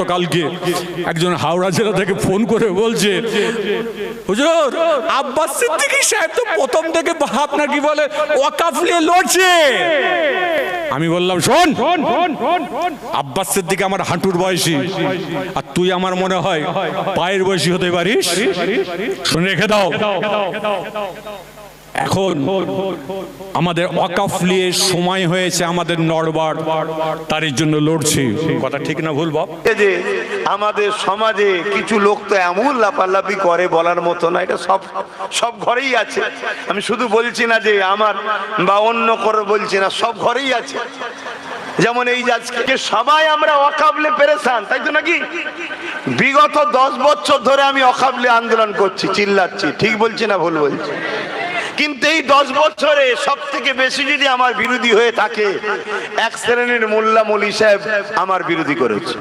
গতকালকে একজন হাওড়া জেলা থেকে ফোন করে বলছে, হুজুর আব্বাস সিদ্দিকী সাহেব তো প্রথম থেকে আপনার কি বলে ওয়াকফ নিয়ে লড়ছে। আমি বললাম, শোন, আব্বাস সিদ্দিকী আমার হাঁটুর বয়সী, আর তুই আমার মনে হয় পায়ের বয়সী হতে পারিস। শুনে রেখে দাও, এখন আমাদের ওয়াকফ নিয়ে সময় হয়েছে আমাদের নড়বার, তার জন্য লড়ছি। কথা ঠিক না ভুল বাপ? যে আমাদের সমাজে কিছু লোক তো এমন লাফালাফি করে বলার মতো না, এটা সব ঘরেই আছে। আমি শুধু বলছি না যে আমার বা অন্য করে বলছি না, সব ঘরেই আছে। যেমন এই আজকে সবাই আমরা ওয়াকফে পেরেশান, তাই তো নাকি? বিগত 10 বছর ধরে আমি ওয়াকফে আন্দোলন করছি, চিল্লাচ্ছি, ঠিক বলছি না ভুল বলছি? কিন্তু এই 10 বছরে সব থেকে বেশি যদি আমার বিরোধী হয়ে থাকে, এক শ্রেণীর মোল্লা মৌলী সাহেব আমার বিরোধী করেছে।